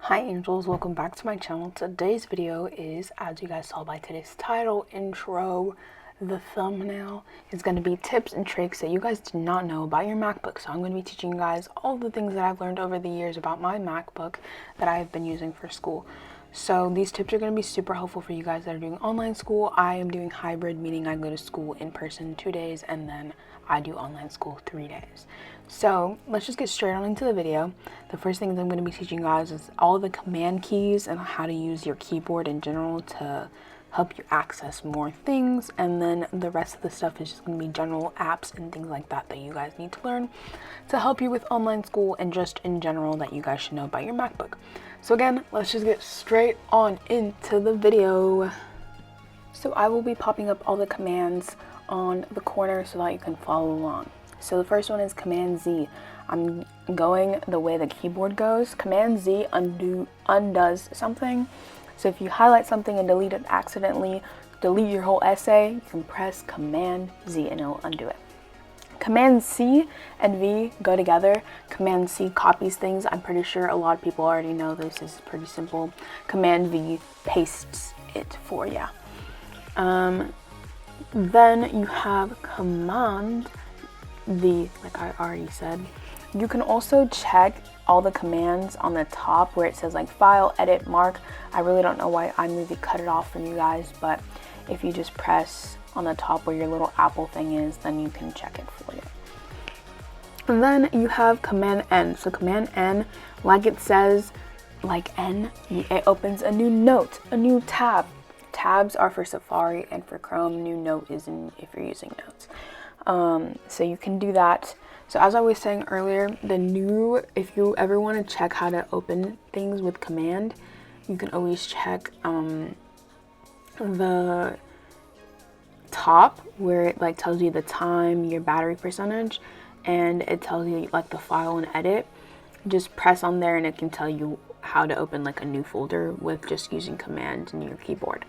Hi angels, welcome back to my channel. Today's video is, as you guys saw by today's title, intro, the thumbnail, is going to be tips and tricks that you guys did not know about your MacBook. So I'm going to be teaching you guys all the things that I've learned over the years about my MacBook that I have been using for school. So these tips are going to be super helpful for you guys that are doing online school. I am doing hybrid, meaning I go to school in person 2 days and then I do online school 3 days. So let's just get straight on into the video. The first thing that I'm going to be teaching you guys is all the command keys and how to use your keyboard in general to help you access more things. And then the rest of the stuff is just going to be general apps and things like that that you guys need to learn to help you with online school and just in general that you guys should know about your MacBook. So again, let's just get straight on into the video. So I will be popping up all the commands on the corner so that you can follow along. So the first one is Command Z. I'm going the way the keyboard goes. Command Z undoes something. So if you highlight something and delete it accidentally, delete your whole essay, you can press Command Z and it'll undo it. Command C and V go together. Command C copies things. I'm pretty sure a lot of people already know this. Is pretty simple. Command V pastes it for you. Then you have Command V, like I already said. You can also check all the commands on the top where it says like file, edit, mark. I really don't know why iMovie cut it off from you guys, but if you just press on the top where your little Apple thing is, then you can check it for you. And then you have Command N. So Command N, like it says, like N, it opens a new note, a new tab. Tabs are for Safari and for Chrome. New note is if you're using notes. So you can do that. So as I was saying earlier, if you ever want to check how to open things with command, you can always check the top where it like tells you the time, your battery percentage, and it tells you like the file and edit. Just press on there and it can tell you how to open like a new folder with just using command in your keyboard.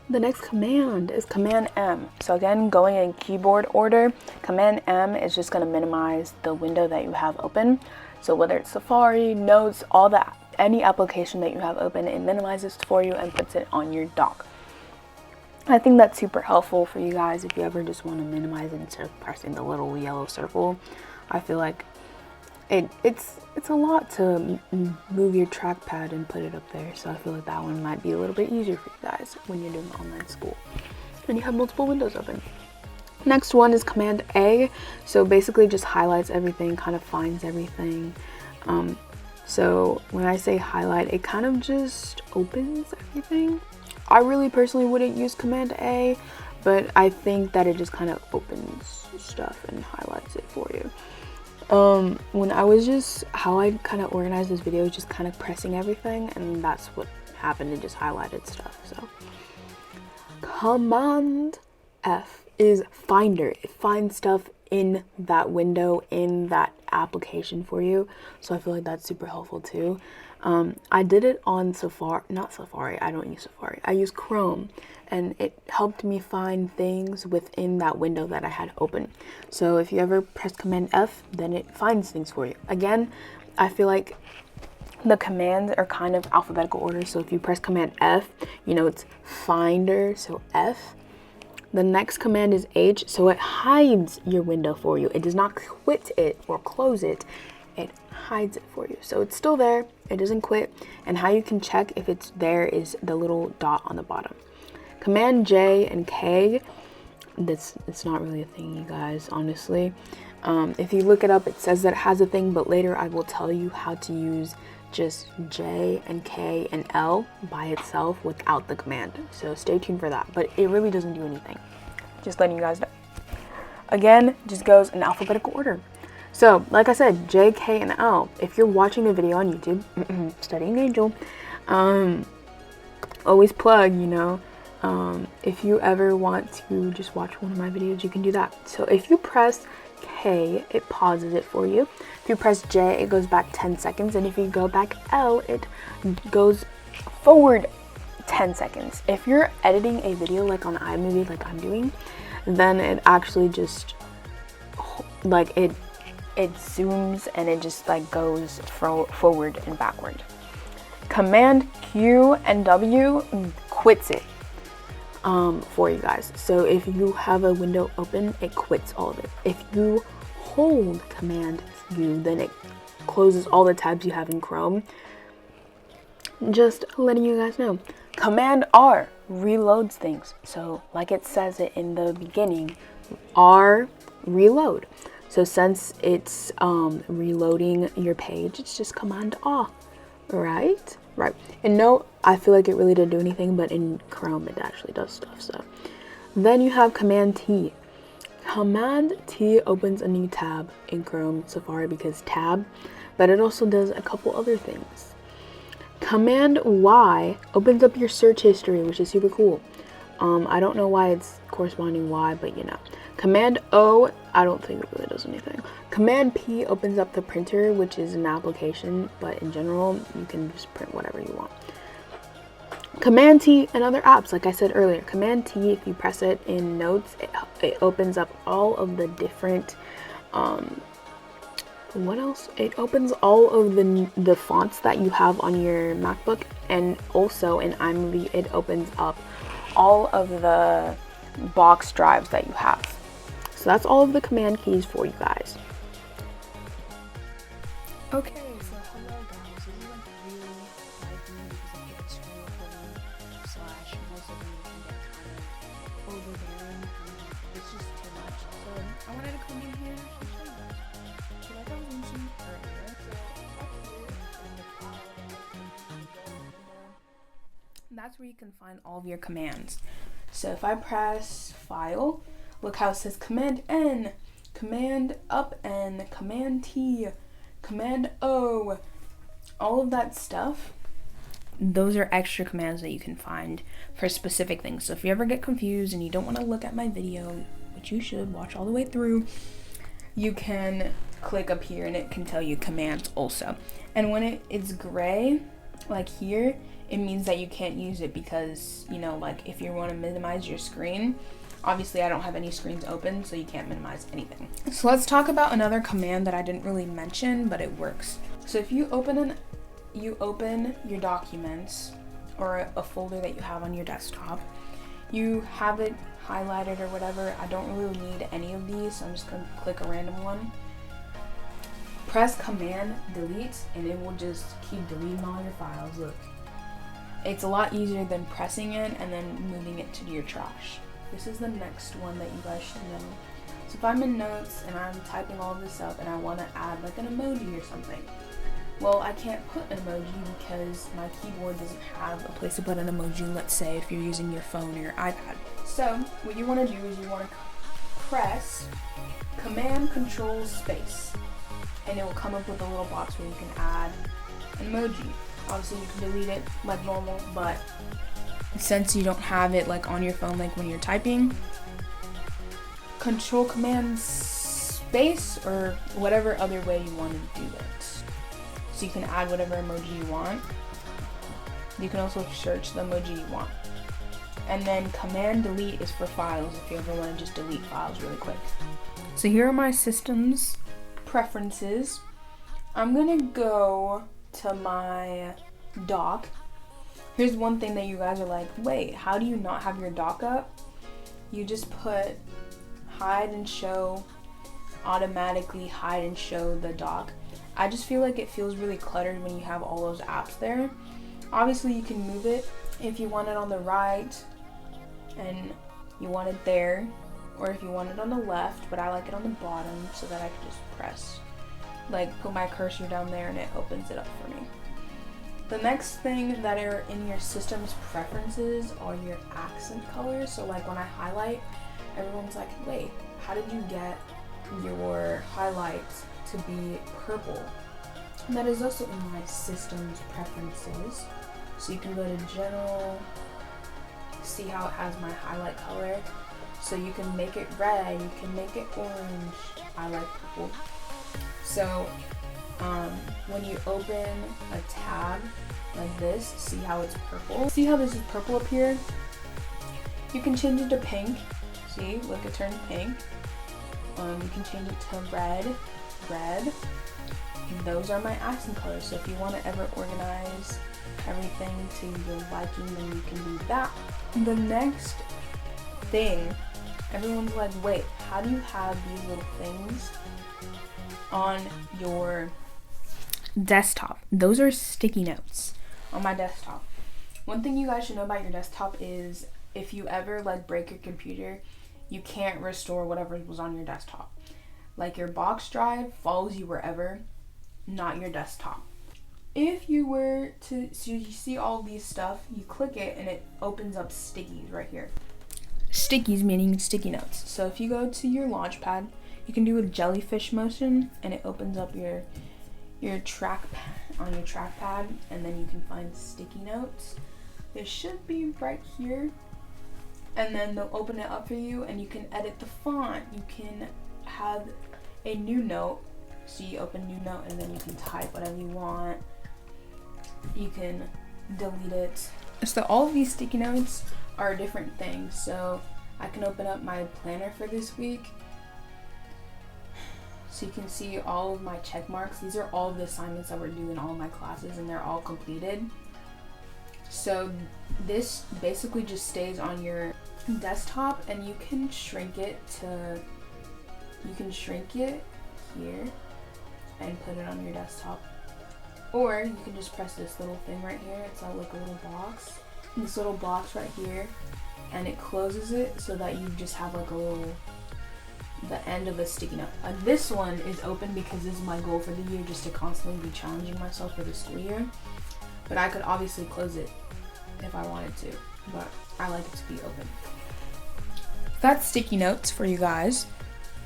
The next command is Command M. So again, going in keyboard order, Command M is just going to minimize the window that you have open. So whether it's Safari, Notes, all that, any application that you have open, it minimizes for you and puts it on your dock. I think that's super helpful for you guys if you ever just want to minimize it instead of pressing the little yellow circle. I feel like it's a lot to move your trackpad and put it up there, so I feel like that one might be a little bit easier for you guys when you're doing online school and you have multiple windows open. Next one is Command A. So basically just highlights everything, kind of finds everything. So when I say highlight, it kind of just opens everything. I really personally wouldn't use Command A, but I think that it just kind of opens stuff and highlights it for you. When I was how I kind of organized this video, just kind of pressing everything, and that's what happened. It just highlighted stuff. So Command F is Finder. It finds stuff in that window, in that application for you. So I feel like that's super helpful too. I did it on not Safari, I don't use Safari. I use Chrome, and it helped me find things within that window that I had open. So if you ever press Command F, then it finds things for you. Again, I feel like the commands are kind of alphabetical order. So if you press Command F, you know it's Finder, so F. The next command is H, so it hides your window for you. It does not quit it or close it. It hides it for you. So it's still there, it doesn't quit. And how you can check if it's there is the little dot on the bottom. Command J and K, it's not really a thing, you guys, honestly. If you look it up, it says that it has a thing, but later I will tell you how to use just J and K and L by itself without the command. So stay tuned for that, but it really doesn't do anything. Just letting you guys know. Again, just goes in alphabetical order. So, like I said, J, K, and L. If you're watching the video on YouTube, Studying Angel, always plug, you know. If you ever want to just watch one of my videos, you can do that. So if you press K, it pauses it for you. If you press J, it goes back 10 seconds. And if you go back L, it goes forward 10 seconds. If you're editing a video like on iMovie, like I'm doing, then it actually just, like, it it zooms and it just like goes forward and backward. Command Q and W quits it for you guys. So if you have a window open, it quits all of it. If you hold Command Q, then it closes all the tabs you have in Chrome. Just letting you guys know. Command R reloads things. So like it says it in the beginning, R reload. So since it's reloading your page, it's just Command R, right? Right. And no, I feel like it really didn't do anything, but in Chrome it actually does stuff. So then you have Command T. Command T opens a new tab in Chrome Safari because tab, but it also does a couple other things. Command Y opens up your search history, which is super cool. I don't know why it's corresponding Y, but you know. Command O, I don't think it really does anything. Command P opens up the printer, which is an application, but in general, you can just print whatever you want. Command T and other apps, like I said earlier. Command T, if you press it in Notes, it opens up all of the different, what else? It opens all of the fonts that you have on your MacBook, and also in iMovie, it opens up all of the box drives that you have. So that's all of the command keys for you guys. Okay, so hello guys. This is like really lively because I get screen recording / most of you can get kind of overbearing. It's just too much. So I wanted to come in here and show you guys. So like I was mentioning earlier, so up here in the file, that's where you can find all of your commands. So if I press File, look how it says Command N, Command Up N, Command T, Command O, all of that stuff. Those are extra commands that you can find for specific things. So if you ever get confused and you don't want to look at my video, which you should watch all the way through, you can click up here and it can tell you commands also. And when it's gray, like here, it means that you can't use it because, you know, like if you want to minimize your screen, obviously I don't have any screens open, so you can't minimize anything. So let's talk about another command that I didn't really mention, but it works. So if you open your documents or a folder that you have on your desktop, you have it highlighted or whatever. I don't really need any of these, so I'm just going to click a random one. Press Command Delete and it will just keep deleting all your files. Look. It's a lot easier than pressing it and then moving it to your trash. This is the next one that you guys should know. So if I'm in Notes and I'm typing all of this up and I want to add like an emoji or something, well, I can't put an emoji because my keyboard doesn't have a place to put an emoji, let's say if you're using your phone or your iPad. So what you want to do is you want to press Command Control Space and it will come up with a little box where you can add an emoji. Obviously you can delete it like normal, but since you don't have it like on your phone like when you're typing, Control Command Space or whatever other way you want to do it. So you can add whatever emoji you want. You can also search the emoji you want. And then Command Delete is for files if you ever want to just delete files really quick. So here are my system's preferences. I'm gonna go to my dock. Here's one thing that you guys are like, wait, how do you not have your dock up? You just put hide and show, automatically hide and show the dock. I just feel like it feels really cluttered when you have all those apps there. Obviously you can move it if you want it on the right and you want it there, or if you want it on the left, but I like it on the bottom so that I can just press, like put my cursor down there and it opens it up for me. The next thing that are in your system's preferences are your accent colors. So like when I highlight, everyone's like, wait, how did you get your highlights to be purple? And that is also in my system's preferences. So you can go to general, see how it has my highlight color. So you can make it red, you can make it orange. I like purple. So when you open a tab like this, see how it's purple? See how this is purple up here? You can change it to pink. See, look, it turned pink. You can change it to red. red. Those are my accent colors. So if you want to ever organize everything to your liking, then you can do that. The next thing, everyone's like, wait, how do you have these little things on your desktop? Those are sticky notes on my desktop. One thing you guys should know about your desktop is if you ever like break your computer, you can't restore whatever was on your desktop. Like your box drive follows you wherever, not your desktop. If you were to, so you see all these stuff, you click it and it opens up stickies right here. Stickies meaning sticky notes. So if you go to your launchpad, you can do a jellyfish motion and it opens up your trackpad on your trackpad, and then you can find sticky notes. They should be right here, and then they'll open it up for you and you can edit the font. You can have a new note. So you open new note and then you can type whatever you want. You can delete it. So all of these sticky notes are different things. So I can open up my planner for this week. So you can see all of my check marks. These are all of the assignments that we're doing in all of my classes, and they're all completed. So this basically just stays on your desktop, and you can shrink it here and put it on your desktop. Or you can just press this little thing right here. It's like a little box. This little box right here, and it closes it so that you just have like the end of a sticky note. This one is open because this is my goal for the year, just to constantly be challenging myself for the school year. But I could obviously close it if I wanted to, but I like it to be open. That's sticky notes for you guys.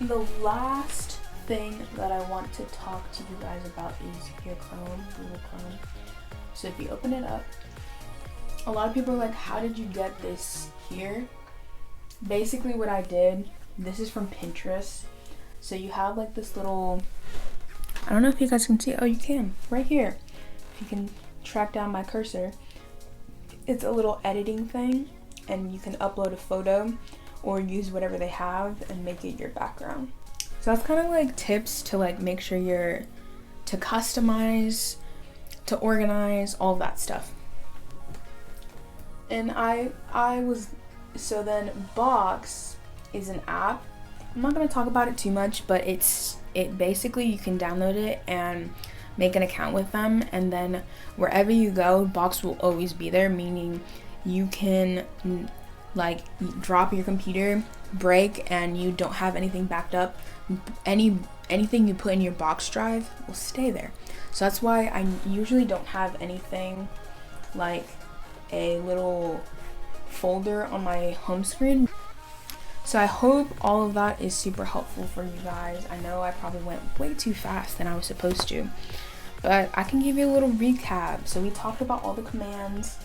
The last thing that I want to talk to you guys about is your Chrome, Google Chrome. So if you open it up, a lot of people are like, how did you get this here? Basically what I did, this is from Pinterest. So you have like this little, I don't know if you guys can see, oh you can, right here. If you can track down my cursor, it's a little editing thing, and you can upload a photo or use whatever they have and make it your background. So that's kind of like tips to like make sure to customize, to organize, all that stuff. And so then Box is an app. I'm not going to talk about it too much, but it basically, you can download it and make an account with them, and then wherever you go, Box will always be there, meaning you can like drop your computer, break, and you don't have anything backed up. Anything you put in your Box drive will stay there. So that's why I usually don't have anything like a little folder on my home screen. So I hope all of that is super helpful for you guys. I know I probably went way too fast than I was supposed to, but I can give you a little recap. So we talked about all the commands.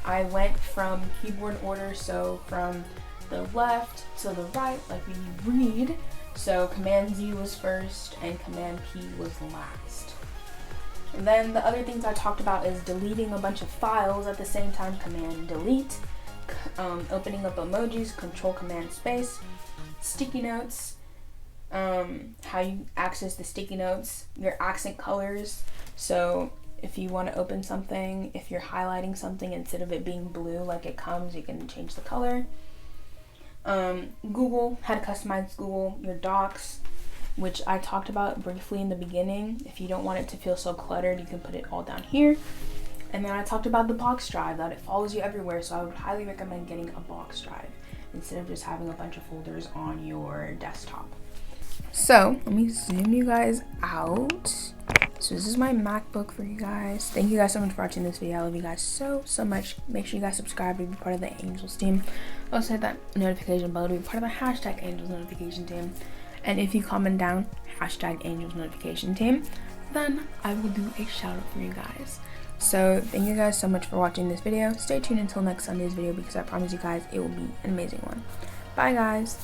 I went from keyboard order, so from the left to the right, like we read. So Command Z was first and Command P was last. And then the other things I talked about is deleting a bunch of files at the same time, Command Delete, opening up emojis, Control Command Space, sticky notes, how you access the sticky notes, your accent colors. So if you want to open something, if you're highlighting something, instead of it being blue like it comes, you can change the color. Google, how to customize Google, your docs, which I talked about briefly in the beginning. If you don't want it to feel so cluttered, you can put it all down here. And then I talked about the box drive, that it follows you everywhere, so I would highly recommend getting a box drive instead of just having a bunch of folders on your desktop. So let me zoom you guys out. So this is my MacBook for you guys. Thank you guys so much for watching this video. I love you guys so much. Make sure you guys subscribe to be part of the Angels team. Also hit that notification bell to be part of the hashtag Angels notification team. And if you comment down hashtag Angels notification team, then I will do a shout out for you guys. So thank you guys so much for watching this video. Stay tuned until next Sunday's video, because I promise you guys it will be an amazing one. Bye guys.